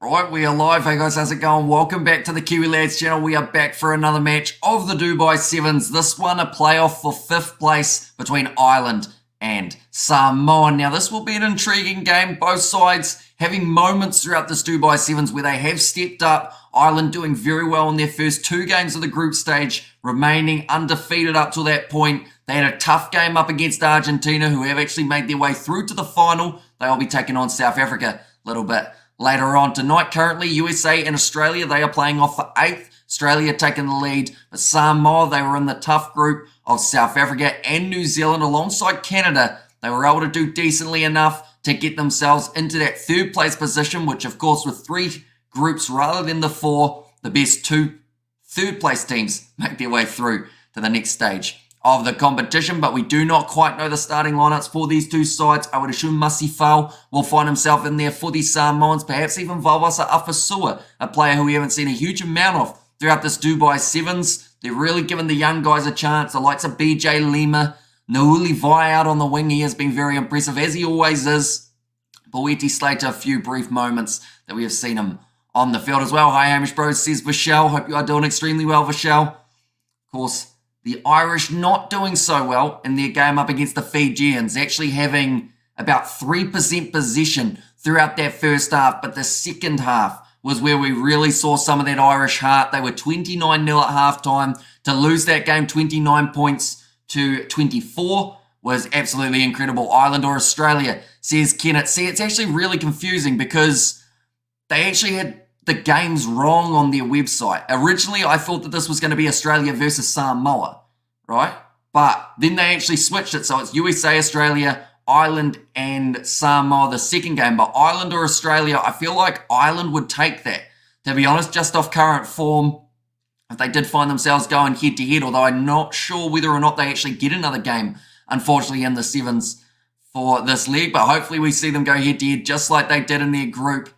Right, we are live. Hey guys, how's it going? Welcome back to the Kiwi Lads channel. We are back for another match of the Dubai Sevens. This one a playoff for 5th place between Ireland and Samoa. Now this will be an intriguing game. Both sides having moments throughout this Dubai Sevens where they have stepped up. Ireland doing very well in their first 2 games of the group stage, remaining undefeated up till that point. They had a tough game up against Argentina, who have actually made their way through to the final. They will be taking on South Africa a little bit later on tonight. Currently, USA and Australia, they are playing off for 8th. Australia taking the lead. But Samoa, they were in the tough group of South Africa and New Zealand alongside Canada. They were able to do decently enough to get themselves into that 3rd place position, which of course with 3 groups rather than the 4, the best 2 3rd place teams make their way through to the next stage of the competition, but we do not quite know the starting lineups for these 2 sides. I would assume Masifau will find himself in there for the Samoans, perhaps even Vavasa Afasua, a player who we haven't seen a huge amount of throughout this Dubai Sevens. They're really giving the young guys a chance. The likes of BJ Lima, Nauli Vai out on the wing, he has been very impressive, as he always is. Boeti Slater, a few brief moments that we have seen him on the field as well. Hi Hamish Bros, says Vishal. Hope you are doing extremely well, Vishal. Of course, the Irish not doing so well in their game up against the Fijians, actually having about 3% possession throughout that first half, but the second half was where we really saw some of that Irish heart. They were 29-0 at halftime. To lose that game 29 points to 24 was absolutely incredible. Ireland or Australia, says Kennett. See, it's actually really confusing because they actually had the games wrong on their website. Originally, I thought that this was going to be Australia versus Samoa, right? But then they actually switched it, so it's USA, Australia, Ireland, and Samoa, the second game. But Ireland or Australia, I feel like Ireland would take that. To be honest, just off current form, if they did find themselves going head-to-head, although I'm not sure whether or not they actually get another game, unfortunately, in the Sevens for this league. But hopefully we see them go head-to-head just like they did in their group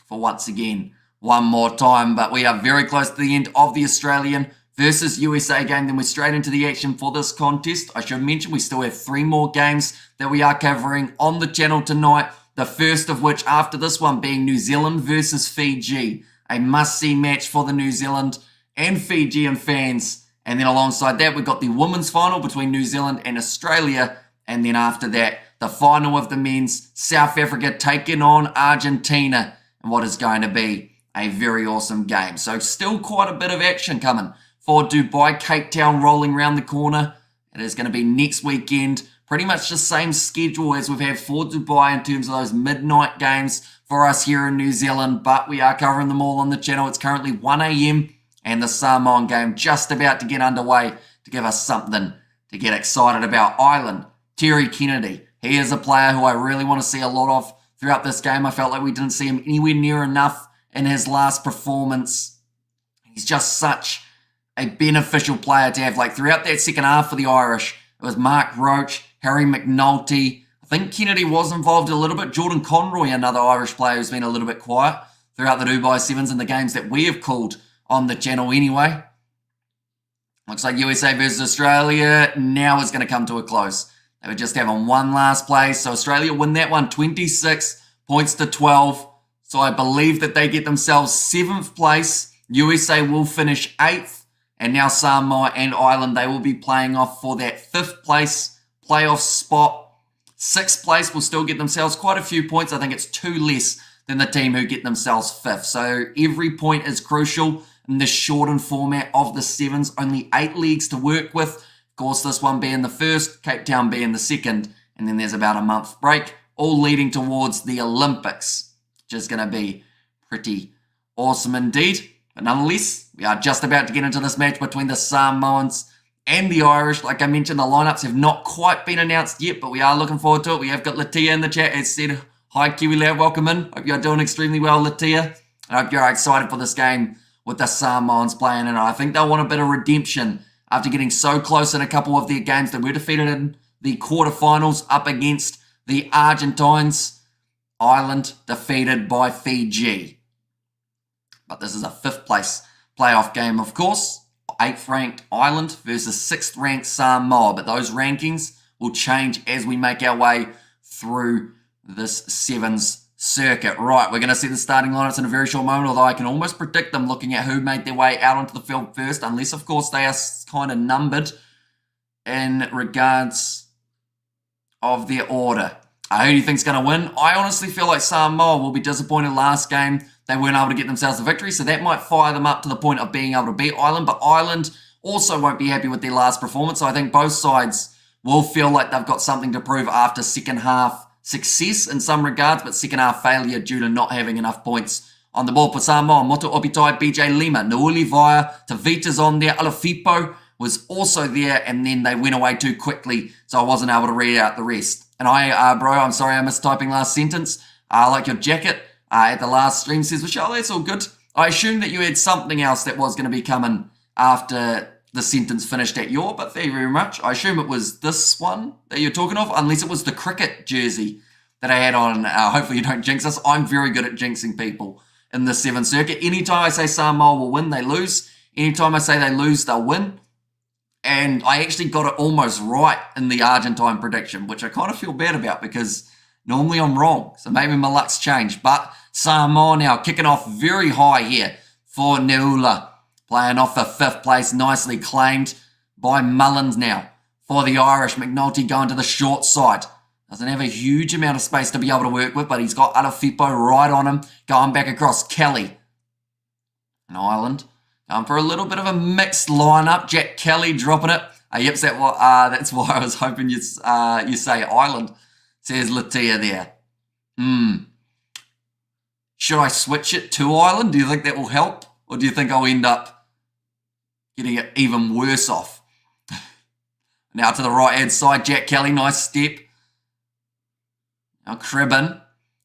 for once again one more time. But we are very close to the end of the Australian versus USA game. Then we're straight into the action for this contest. I should mention we still have 3 more games that we are covering on the channel tonight. The first of which after this one being New Zealand versus Fiji. A must-see match for the New Zealand and Fijian fans. And then alongside that we've got the women's final between New Zealand and Australia. And then after that, the final of the men's, South Africa taking on Argentina. And what is going to be a very awesome game. So still quite a bit of action coming for Dubai. Cape Town rolling around the corner. It is going to be next weekend. Pretty much the same schedule as we've had for Dubai in terms of those midnight games for us here in New Zealand. But we are covering them all on the channel. It's currently 1 a.m. and the Samoan game just about to get underway to give us something to get excited about. Ireland, Terry Kennedy. He is a player who I really want to see a lot of throughout this game. I felt like we didn't see him anywhere near enough in his last performance. He's just such a beneficial player to have. Like throughout that second half for the Irish, it was Mark Roach, Harry McNulty. I think Kennedy was involved a little bit. Jordan Conroy, another Irish player who's been a little bit quiet throughout the Dubai Sevens and the games that we have called on the channel anyway. Looks like USA versus Australia now is going to come to a close. They were just having one last play. So Australia win that one 26 points to 12. So I believe that they get themselves 7th place. USA will finish 8th. And now Samoa and Ireland, they will be playing off for that 5th place playoff spot. 6th place will still get themselves quite a few points. I think it's 2 less than the team who get themselves 5th. So every point is crucial in this shortened format of the Sevens. Only 8 leagues to work with. Of course, this one being the first, Cape Town being the second. And then there's about a month break, all leading towards the Olympics. Is going to be pretty awesome indeed. But nonetheless, we are just about to get into this match between the Samoans and the Irish. Like I mentioned, the lineups have not quite been announced yet, but we are looking forward to it. We have got Latia in the chat. As said, hi Kiwi Lad, welcome in. Hope you're doing extremely well, Latia. I hope you're excited for this game with the Samoans playing in it. I think they'll want a bit of redemption after getting so close in a couple of their games. They were defeated in the quarterfinals up against the Argentines. Ireland defeated by Fiji. But this is a 5th place playoff game, of course. 8th ranked Ireland versus 6th ranked Samoa. But those rankings will change as we make our way through this Sevens circuit. Right, we're going to see the starting lineups in a very short moment, although I can almost predict them looking at who made their way out onto the field first, unless, of course, they are kind of numbered in regards of their order. Who do you think's going to win? I honestly feel like Samoa will be disappointed last game. They weren't able to get themselves a victory, so that might fire them up to the point of being able to beat Ireland, but Ireland also won't be happy with their last performance, so I think both sides will feel like they've got something to prove after second half success in some regards, but second half failure due to not having enough points on the board. For Samoa, Moto Obitai, BJ Lima, Nauli Vaya, Tavita's on there, Alafipo was also there, and then they went away too quickly, so I wasn't able to read out the rest. And bro, I'm sorry I missed typing last sentence. I like your jacket at the last stream, says Michelle. That's all good. I assumed that you had something else that was going to be coming after the sentence finished at your, but thank you very much. I assume it was this one that you're talking of, unless it was the cricket jersey that I had on. Hopefully you don't jinx us. I'm very good at jinxing people in the Sevens circuit. Anytime I say Samoa will win, they lose. Anytime I say they lose, they'll win. And I actually got it almost right in the Argentine prediction, which I kind of feel bad about because normally I'm wrong. So maybe my luck's changed. But Samoa now kicking off very high here for Neula. Playing off the 5th place, nicely claimed by Mullins now. For the Irish, McNulty going to the short side. Doesn't have a huge amount of space to be able to work with, but he's got Alafipo right on him. Going back across Kelly. And Ireland going for a little bit of a mixed lineup. Jack Kelly dropping it. Yep, that's why I was hoping you say Ireland. Says Latia there. Should I switch it to Ireland? Do you think that will help? Or do you think I'll end up getting it even worse off? Now to the right-hand side, Jack Kelly, nice step. Now Cribbin,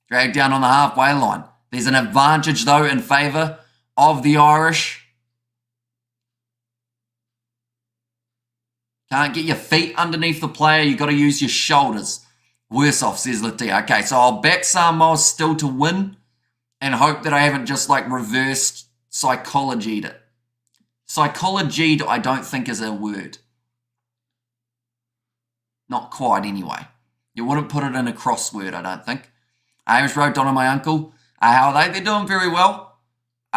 dragged down on the halfway line. There's an advantage, though, in favour of the Irish. Can't get your feet underneath the player. You've got to use your shoulders. Worse off, says Latia. Okay, so I'll back Samoa still to win and hope that I haven't just, reversed psychologied it. Psychologied, I don't think is a word. Not quite, anyway. You wouldn't put it in a crossword, I don't think. Amish Road, Donna, my uncle. How are they? They're doing very well.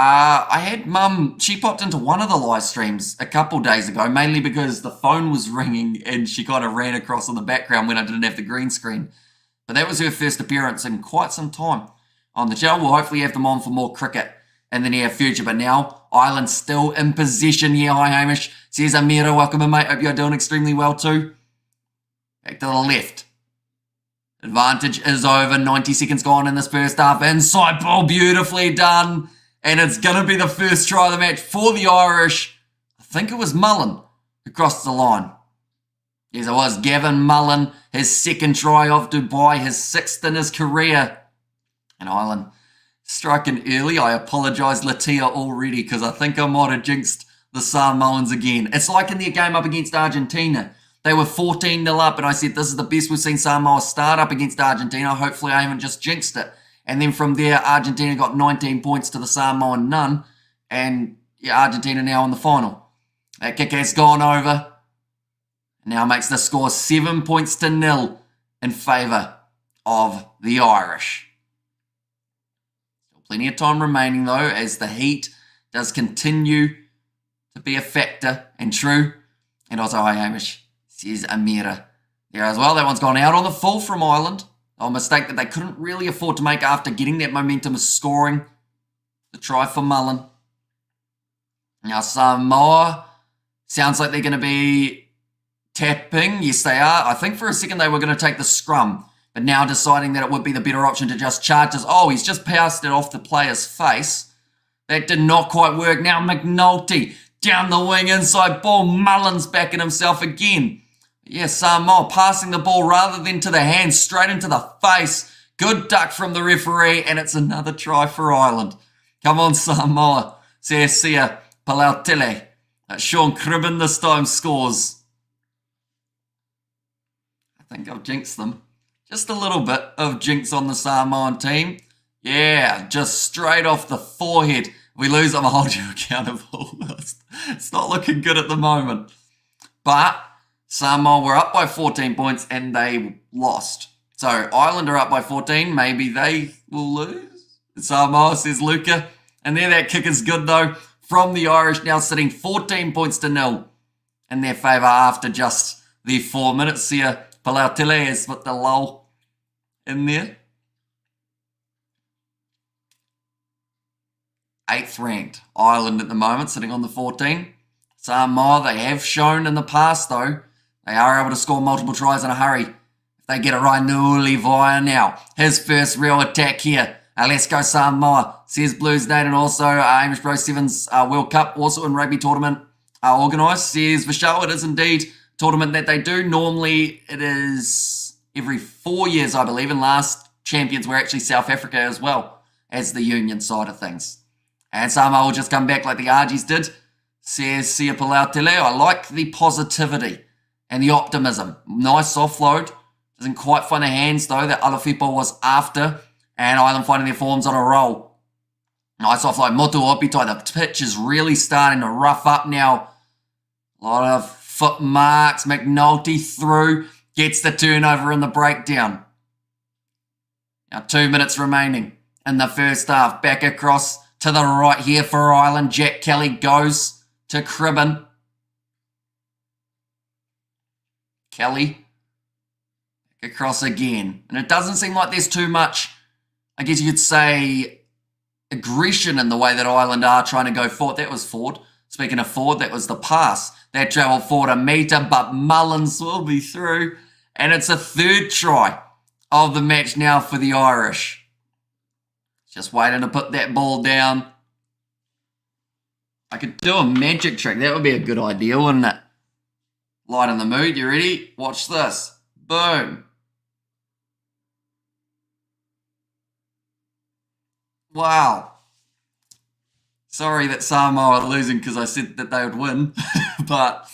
I had Mum, she popped into one of the live streams a couple days ago, mainly because the phone was ringing and she kind of ran across in the background when I didn't have the green screen. But that was her first appearance in quite some time on the channel. We'll hopefully have them on for more cricket in the near future. But now, Ireland still in possession here. Hi, Hamish. Says Amira, welcome in, mate. Hope you're doing extremely well too. Back to the left. Advantage is over. 90 seconds gone in this first half. Inside ball, beautifully done. And it's going to be the first try of the match for the Irish. I think it was Mullen who crossed the line. Yes, it was Gavin Mullen. His second try of Dubai. His 6th in his career. And Ireland striking early. I apologise, Latia, already, because I think I might have jinxed the Samoans again. It's like in their game up against Argentina. They were 14-0 up, and I said, this is the best we've seen Samoa start up against Argentina. Hopefully I haven't just jinxed it. And then from there, Argentina got 19 points to the Samoan none. And yeah, Argentina now in the final. That kick has gone over. Now makes the score 7 points to 0 in favour of the Irish. Still plenty of time remaining, though, as the heat does continue to be a factor and true. And also, hi, Hamish, says Amira there as well. That one's gone out on the full from Ireland. A mistake that they couldn't really afford to make after getting that momentum of scoring. The try for Mullen. Now Samoa, sounds like they're going to be tapping. Yes, they are. I think for a second they were going to take the scrum, but now deciding that it would be the better option to just charge us. Oh, he's just passed it off the player's face. That did not quite work. Now McNulty down the wing, inside ball. Mullen's backing himself again. Yes, Samoa passing the ball rather than to the hands, straight into the face. Good duck from the referee, and it's another try for Ireland. Come on, Samoa. Sia Palautele. Sean Cribbin this time scores. I think I've jinxed them. Just a little bit of jinx on the Samoan team. Yeah, just straight off the forehead. If we lose, I'm going to hold you accountable. It's not looking good at the moment. But Samoa were up by 14 points and they lost. So Ireland are up by 14. Maybe they will lose. Samoa, says Luca. And there, that kick is good though. From the Irish, now sitting 14 points to 0 in their favour after just the 4 minutes here. Palautele has put the lull in there. 8th ranked Ireland at the moment, sitting on the 14. Samoa, they have shown in the past though, they are able to score multiple tries in a hurry. If they get it right, Nuli Vaya now. His first real attack here. Let's go Samoa, says Blues Nate, and also Amish Bro Sevens World Cup, also in rugby tournament organised, says Vishal. It is indeed a tournament that they do. Normally it is every 4 years, I believe, and last champions were actually South Africa as well as the union side of things. And Samoa will just come back like the Argies did, says Sia Palautele. I like the positivity and the optimism. Nice offload. Doesn't quite find the hands though that Alafipo was after. And Ireland finding their forms on a roll. Nice offload. Motu Opitai. The pitch is really starting to rough up now. A lot of foot marks. McNulty through. Gets the turnover in the breakdown. Now 2 minutes remaining in the first half. Back across to the right here for Ireland. Jack Kelly goes to Cribben. Kelly. Back across again. And it doesn't seem like there's too much, I guess you could say, aggression in the way that Ireland are trying to go forward. That was forward. Speaking of forward, that was the pass. That travelled forward a metre, but Mullins will be through. And it's a 3rd try of the match now for the Irish. Just waiting to put that ball down. I could do a magic trick. That would be a good idea, wouldn't it? Light in the mood. You ready? Watch this. Boom. Wow. Sorry that Samoa are losing because I said that they would win. But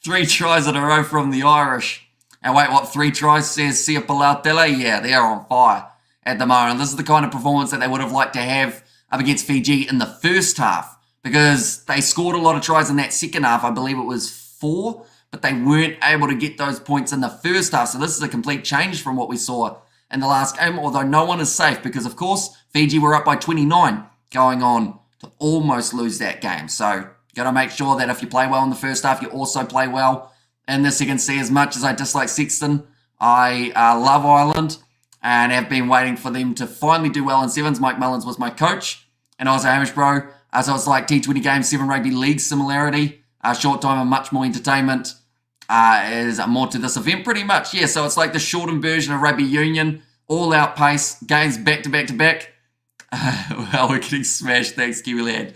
3 tries in a row from the Irish. And wait, what 3 tries, says Sia Palautele? Yeah, they're on fire at the moment. This is the kind of performance that they would have liked to have up against Fiji in the first half. Because they scored a lot of tries in that second half. I believe it was 4. But they weren't able to get those points in the first half. So this is a complete change from what we saw in the last game, although no one is safe because, of course, Fiji were up by 29 going on to almost lose that game. So you got to make sure that if you play well in the first half, you also play well in the second. See, as much as I dislike Sexton, I love Ireland and have been waiting for them to finally do well in sevens. Mike Mullins was my coach, and I was a Hamish Bro. So it's like T20 games, 7 rugby league similarity, short time and much more entertainment. Is more to this event pretty much. Yeah, so it's like the shortened version of rugby union, all out pace, games back to back to back. Well, we're getting smashed, thanks Kiwi Lad.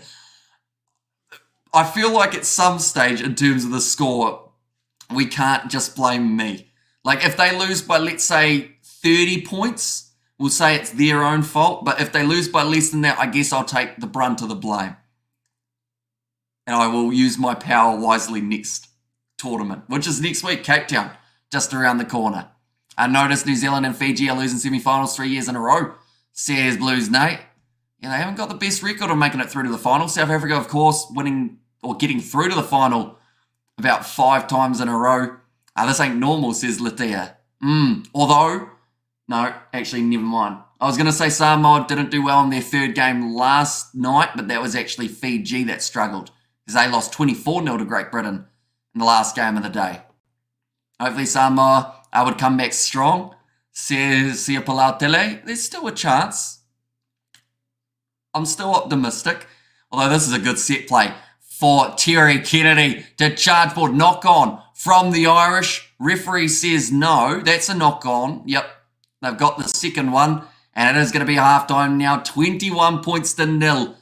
I feel like at some stage in terms of the score, we can't just blame me. Like if they lose by, let's say, 30 points, we'll say it's their own fault. But if they lose by less than that, I guess I'll take the brunt of the blame. And I will use my power wisely next tournament, which is next week, Cape Town, just around the corner. I noticed New Zealand and Fiji are losing semi-finals 3 years in a row, says Blues Nate. Yeah, they haven't got the best record of making it through to the final. South Africa, of course, winning or getting through to the final about 5 times in a row. This ain't normal, says Latia. Although, no, actually, never mind. I was going to say Samoa didn't do well in their 3rd game last night, but that was actually Fiji that struggled because they lost 24-0 to Great Britain in the last game of the day. Hopefully Samoa would come back strong, says Sia Palautele. There's still a chance. I'm still optimistic. Although this is a good set play for Terry Kennedy to charge forward. Knock on from the Irish. Referee says no. That's a knock on. Yep. They've got the second one. And it is going to be halftime now. 21 points to 0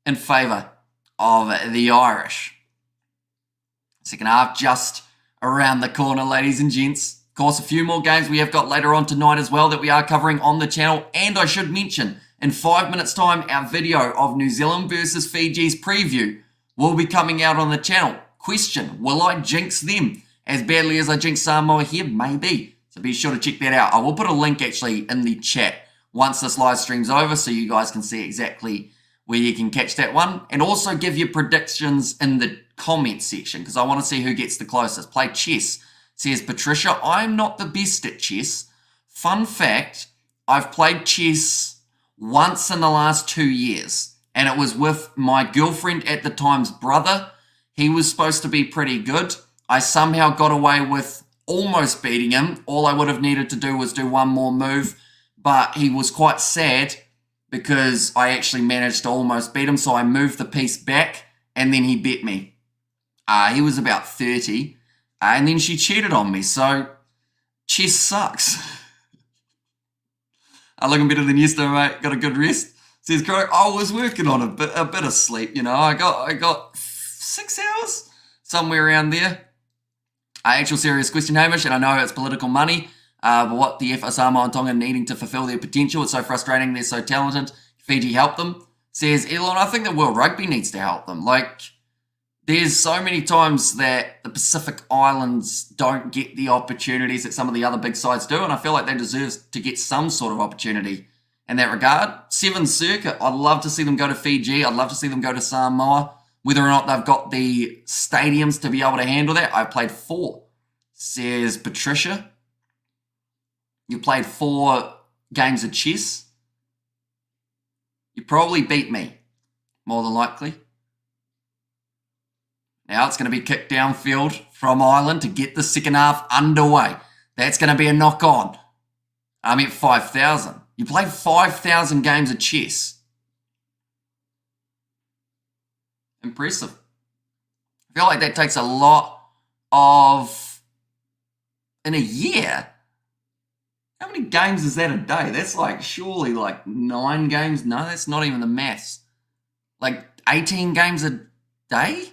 in favour of the Irish. Second half just around the corner, ladies and gents. Of course, a few more games we have got later on tonight as well that we are covering on the channel. And I should mention, in 5 minutes' time, our video of New Zealand versus Fiji's preview will be coming out on the channel. Question, will I jinx them as badly as I jinx Samoa here? Maybe. So be sure to check that out. I will put a link actually in the chat once this live stream's over so you guys can see exactly where you can catch that one. And also give your predictions in the comment section because I want to see who gets the closest. Play chess, says Patricia. I'm not the best at chess. Fun fact, I've played chess once in the last 2 years, and it was with my girlfriend at the time's brother. He was supposed to be pretty good. I somehow got away with almost beating him. All I would have needed to do was do one more move, but he was quite sad because I actually managed to almost beat him, so I moved the piece back, and then he beat me. He was about 30, and then she cheated on me, so chess sucks. I'm looking better than yesterday, mate. Got a good rest. Says Crow, I was working on a bit of sleep, you know. I got 6 hours, somewhere around there. Actual serious question, Hamish, and I know it's political money, but what the F are Samoa and Tonga needing to fulfill their potential? It's so frustrating. They're so talented. Fiji help them. Says Elon, I think that World Rugby needs to help them. Like, there's so many times that the Pacific Islands don't get the opportunities that some of the other big sides do, and I feel like they deserve to get some sort of opportunity in that regard. Sevens Circuit, I'd love to see them go to Fiji. I'd love to see them go to Samoa. Whether or not they've got the stadiums to be able to handle that, I've played 4. Says Patricia. You played 4 games of chess. You probably beat me, more than likely. Now it's going to be kicked downfield from Ireland to get the second half underway. That's going to be a knock-on. I'm at 5,000. You played 5,000 games of chess. Impressive. I feel like that takes a lot of... in a year? How many games is that a day? That's like surely like 9 games. No, that's not even the maths. Like 18 games a day?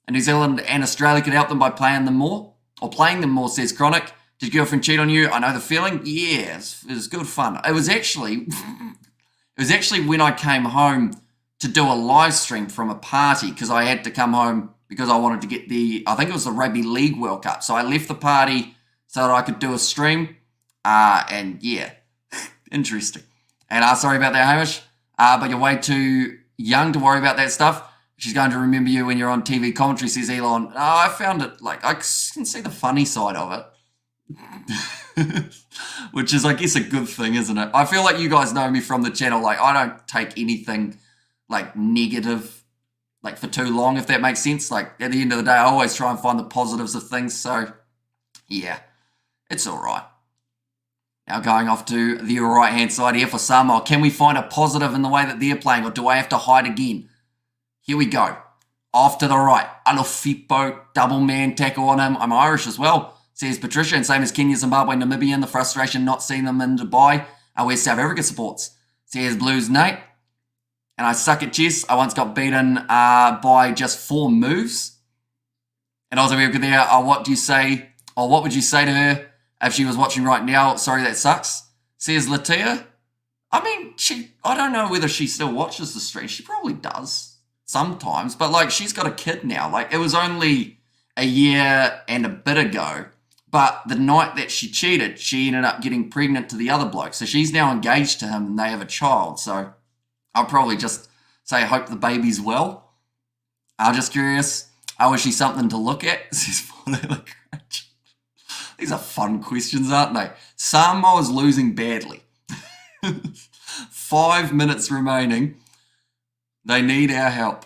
And New Zealand and Australia could help them by playing them more. Or playing them more, says Chronic. Did your girlfriend cheat on you? I know the feeling. Yeah, it was good fun. It was actually when I came home to do a live stream from a party because I had to come home because I wanted to get I think it was the Rugby League World Cup. So I left the party so that I could do a stream. And yeah, interesting. And sorry about that, Hamish. But you're way too young to worry about that stuff. She's going to remember you when you're on TV commentary, says Elon. I found it, like, I can see the funny side of it. Which is, I guess, a good thing, isn't it? I feel like you guys know me from the channel. Like, I don't take anything, like, negative, like, for too long, if that makes sense. Like, at the end of the day, I always try and find the positives of things. So, yeah, it's all right. Now going off to the right-hand side here for Samoa. Can we find a positive in the way that they're playing, or do I have to hide again? Here we go. Off to the right. Alofipo, double man tackle on him. I'm Irish as well, says Patricia. And same as Kenya, Zimbabwe, Namibia. And the frustration not seeing them in Dubai. Where South Africa supports, says Blues Nate. And I suck at chess. I once got beaten by just 4 moves. And also very good there. What do you say, or what would you say to her if she was watching right now? Sorry, that sucks, says Latia. I mean, I don't know whether she still watches the stream. She probably does. Sometimes, but like she's got a kid now. Like it was only a year and a bit ago, but the night that she cheated, she ended up getting pregnant to the other bloke. So she's now engaged to him and they have a child. So I'll probably just say I hope the baby's well. I'm just curious. Is she something to look at? These are fun questions, aren't they? Samoa's losing badly. 5 minutes remaining. They need our help.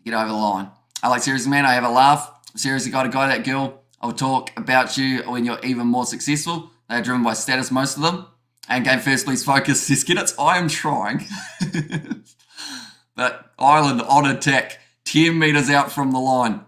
Get over the line. I like seriously, man. I have a laugh. Seriously, got a guy, that girl. I'll talk about you when you're even more successful. They are driven by status, most of them. And game first, please focus. Says Skiddits. I am trying. But Ireland on attack. 10 metres out from the line.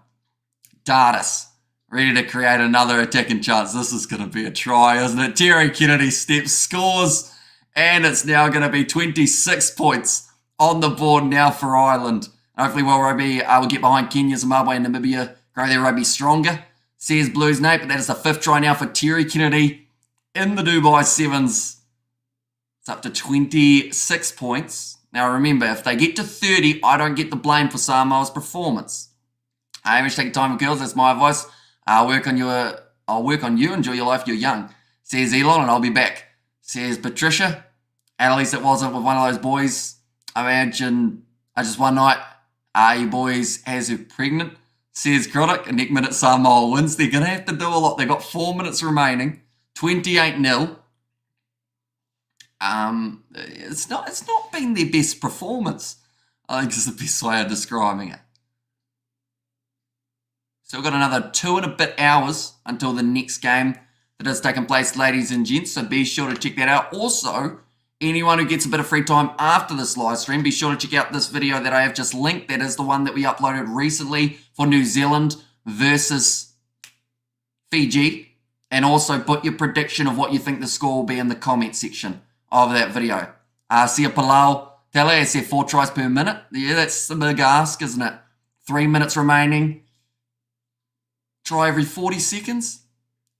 Dardis. Ready to create another attacking chance. This is going to be a try, isn't it? Terry Kennedy steps, scores. And it's now going to be 26 points on the board now for Ireland. Hopefully World Rugby will get behind Kenya, Zimbabwe and Namibia, grow their rugby stronger, says Blues Nate. But that is the 5th try now for Terry Kennedy in the Dubai Sevens. It's up to 26 points. Now remember, if they get to 30, I don't get the blame for Samoa's performance. Hamish, take your time with girls. That's my advice. I'll work on you. Enjoy your life. You're young, says Elon, and I'll be back, says Patricia. And at least it wasn't with one of those boys. I imagine just one night, you boys has her pregnant, says Chronic, and next minute Samoa wins. They're going to have to do a lot. They've got 4 minutes remaining 28-0. It's not been their best performance. I think is the best way of describing it. So we've got another 2 and a bit hours until the next game that has taken place, ladies and gents. So be sure to check that out. Also, anyone who gets a bit of free time after this live stream, be sure to check out this video that I have just linked. That is the one that we uploaded recently for New Zealand versus Fiji. And also put your prediction of what you think the score will be in the comment section of that video. Sia Palau, Tele, I said 4 tries per minute. Yeah, that's a big ask, isn't it? 3 minutes remaining. Try every 40 seconds.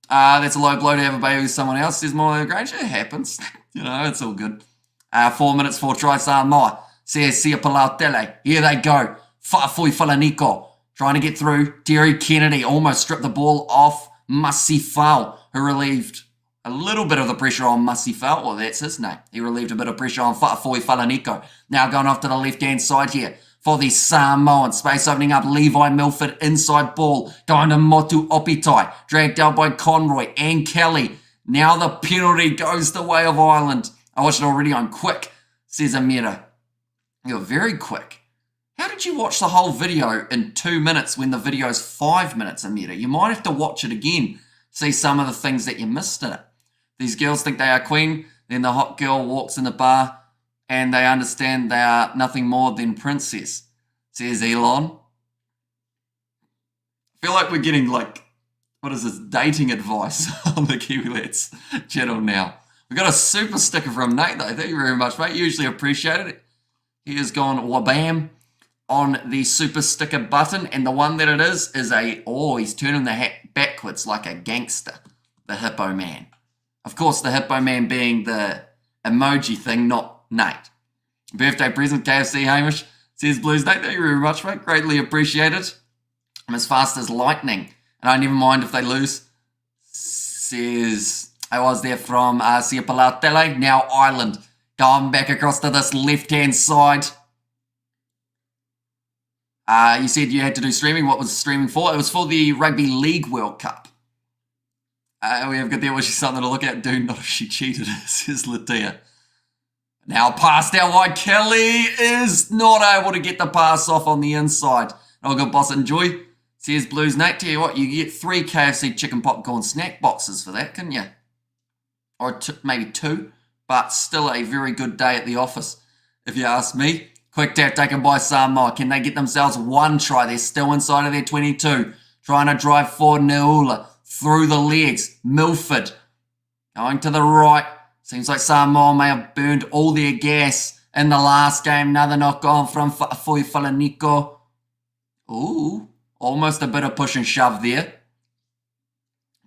That's a low blow to have a baby with someone else. Says more than Granger. It happens. You know, it's all good. 4 minutes, 4 tries, Samoa. Says Sia Palau Tele. Here they go. Fa'afui Falaniko. Trying to get through. Terry Kennedy almost stripped the ball off Masifau, who relieved a little bit of the pressure on Masifau. Well, that's his name. He relieved a bit of pressure on Fa'afui Falaniko. Now going off to the left-hand side here for the Samoan. Space opening up. Levi Milford inside ball. Going to Motu Opitai. Dragged out by Conroy and Kelly. Now the penalty goes the way of Ireland. I watched it already. I'm quick, says Amira. You're very quick. How did you watch the whole video in 2 minutes when the video's 5 minutes, Amira? You might have to watch it again, see some of the things that you missed in it. These girls think they are queen, then the hot girl walks in the bar and they understand they are nothing more than princess, says Elon. I feel like we're getting what is this, dating advice on the Kiwi Lads channel now. We got a super sticker from Nate though. Thank you very much, mate. Usually appreciate it. He has gone wabam on the super sticker button, and the one that it is he's turning the hat backwards like a gangster, the Hippo Man. Of course, the Hippo Man being the emoji thing, not Nate. Birthday present, KFC Hamish, says Blues Nate. Thank you very much, mate. Greatly appreciated. I'm as fast as lightning, and I never mind if they lose, says I was there from Sia Palau Tele. Now Ireland going back across to this left-hand side. You said you had to do streaming. What was streaming for? It was for the Rugby League World Cup. We have got there, which is something to look at. Do not if she cheated, says Latia. Now passed out wide. Kelly is not able to get the pass off on the inside. Oh, good boss, enjoy. Says Blues Nate. Tell you what, you get 3 KFC chicken popcorn snack boxes for that, couldn't you? Or maybe 2. But still a very good day at the office, if you ask me. Quick tap taken by Samoa. Can they get themselves 1 try? They're still inside of their 22. Trying to drive forward Neula. Through the legs. Milford. Going to the right. Seems like Samoa may have burned all their gas in the last game. Another knock on from Fa'afui Falaniko. Ooh. Almost a bit of push and shove there.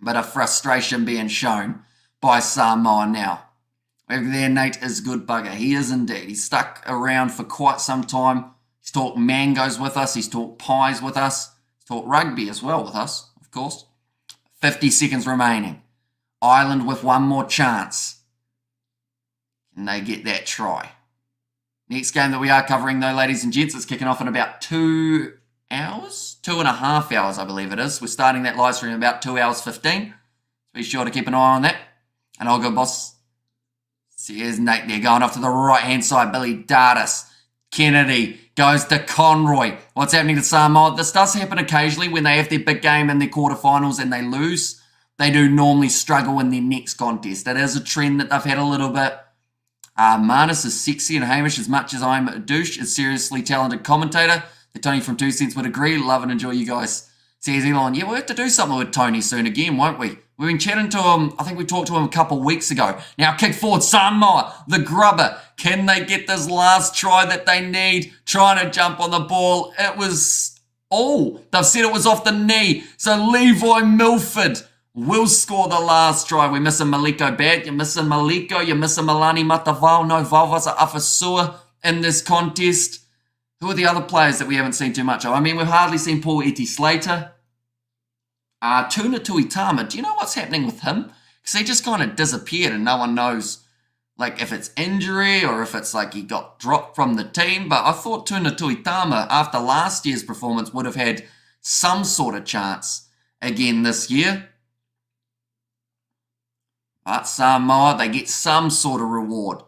Bit of frustration being shown by Samoa now. Over there, Nate is good bugger. He is indeed. He's stuck around for quite some time. He's talked mangoes with us. He's talked pies with us. He's talked rugby as well with us, of course. 50 seconds remaining. Ireland with 1 more chance. Can they get that try? Next game that we are covering, though, ladies and gents, is kicking off in about 2 hours? 2.5 hours, I believe it is. We're starting that live stream in about 2 hours 15. Be sure to keep an eye on that. And I'll go, boss. Here's Nate there going off to the right-hand side. Billy Dardis. Kennedy goes to Conroy. What's happening to Samoa? This does happen occasionally when they have their big game in their quarterfinals and they lose. They do normally struggle in their next contest. That is a trend that they've had a little bit. Marnus is sexy and Hamish, as much as I'm a douche, is seriously talented commentator. The Tony from 2 Cents would agree. Love and enjoy you guys. Says Elon. Yeah, we'll have to do something with Tony soon again, won't we? We've been chatting to him. I think we talked to him a couple of weeks ago. Now kick forward, Samoa, the grubber. Can they get this last try that they need? Trying to jump on the ball. It was... Oh, they've said it was off the knee. So Levi Milford will score the last try. We're missing Maliko bad. You're missing Maliko. You're missing Milani Matavao. No Valvasa Afasua in this contest. Who are the other players that we haven't seen too much of? I mean, we've hardly seen Paul Eti Slater. Tuna Tuitama, do you know what's happening with him? Because he just kind of disappeared and no one knows if it's injury or if it's he got dropped from the team. But I thought Tuna Tuitama, after last year's performance, would have had some sort of chance again this year. But Samoa, they get some sort of reward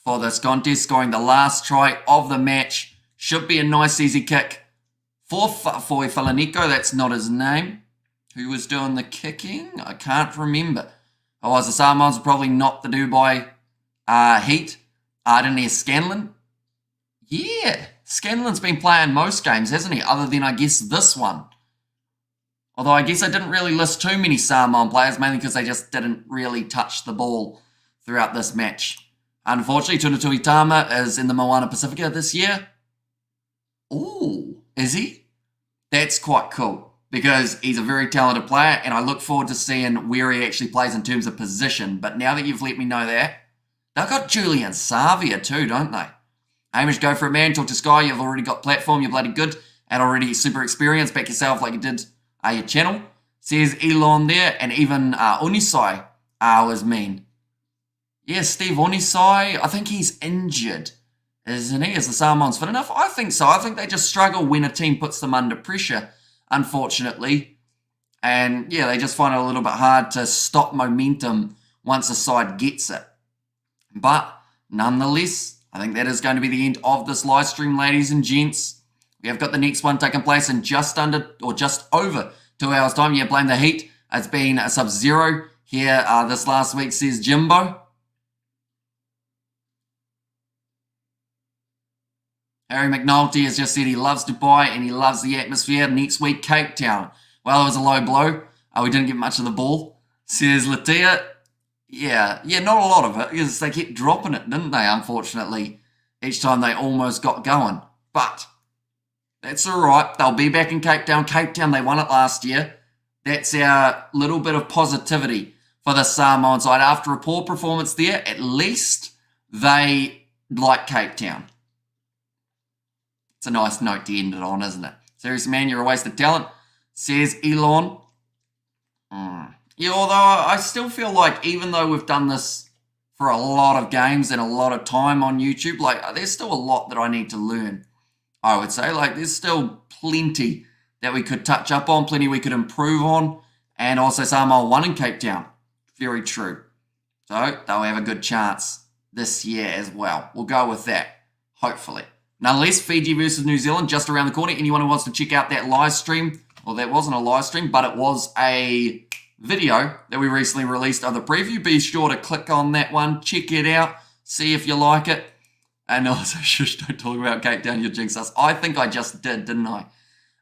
for this contest, scoring the last try of the match. Should be a nice easy kick for Falaniko. That's not his name. Who was doing the kicking? I can't remember. Otherwise, the Samoans will probably knock the Dubai Heat. I didn't hear Scanlon. Yeah, Scanlon's been playing most games, hasn't he? Other than, I guess, this one. Although I guess I didn't really list too many Samoan players, mainly because they just didn't really touch the ball throughout this match. Unfortunately, Tunatui Tama is in the Moana Pacifica this year. Ooh, is he? That's quite cool, because he's a very talented player, and I look forward to seeing where he actually plays in terms of position. But now that you've let me know that, they've got Julian Savia too, don't they? Hamish, go for it, man. Talk to Sky. You've already got platform. You're bloody good and already super experienced. Back yourself like you did your channel. Says Elon there, and even Unisai was mean. Yeah, Steve Unisai, I think he's injured, isn't he? Is the Samoans fit enough? I think so. I think they just struggle when a team puts them under pressure, unfortunately. And yeah, they just find it a little bit hard to stop momentum once a side gets it. But nonetheless, I think that is going to be the end of this live stream, ladies and gents. We have got the next one taking place in just over 2 hours' time. Yeah, blame the heat. It's been a sub-zero here this last week, says Jimbo. Harry McNulty has just said he loves Dubai and he loves the atmosphere. Next week, Cape Town. Well, it was a low blow. We didn't get much of the ball. Says Latia. Yeah, not a lot of it, because they kept dropping it, didn't they, unfortunately, each time they almost got going. But that's all right. They'll be back in Cape Town. Cape Town, they won it last year. That's our little bit of positivity for the Samoan side. After a poor performance there, at least they like Cape Town. It's a nice note to end it on, isn't it? Seriously, man, you're a waste of talent, says Elon. Yeah, although I still feel like even though we've done this for a lot of games and a lot of time on YouTube, like there's still a lot that I need to learn, I would say. Like there's still plenty that we could touch up on, plenty we could improve on, and also Samoa won in Cape Town. Very true. So they'll have a good chance this year as well. We'll go with that, hopefully. Nonetheless, Fiji versus New Zealand just around the corner. Anyone who wants to check out that live stream, well, that wasn't a live stream, but it was a video that we recently released of the preview. Be sure to click on that one, check it out, see if you like it. And also, shush, don't talk about Cape Town, you jinx us. I think I just did, didn't I?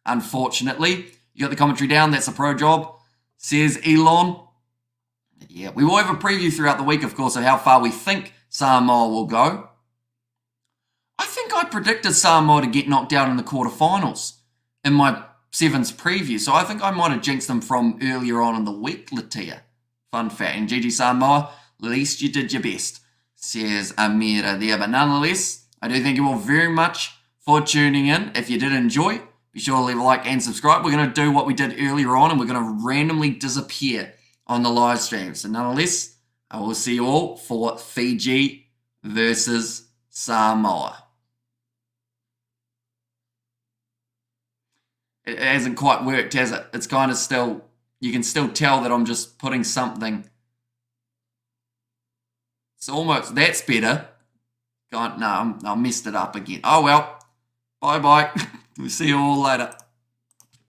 Unfortunately, you got the commentary down. That's a pro job, says Elon. Yeah, we will have a preview throughout the week, of course, of how far we think Samoa will go. I think I predicted Samoa to get knocked out in the quarterfinals in my Sevens preview, so I think I might have jinxed them from earlier on in the week, Latia. Fun fact. And GG Samoa, at least you did your best, says Amira there. But nonetheless, I do thank you all very much for tuning in. If you did enjoy, be sure to leave a like and subscribe. We're going to do what we did earlier on, and we're going to randomly disappear on the live stream. So nonetheless, I will see you all for Fiji versus Samoa. It hasn't quite worked, has it? It's kind of still, you can still tell that I'm just putting something. It's almost, that's better. No, I messed it up again. Oh well. Bye-bye. We'll see you all later.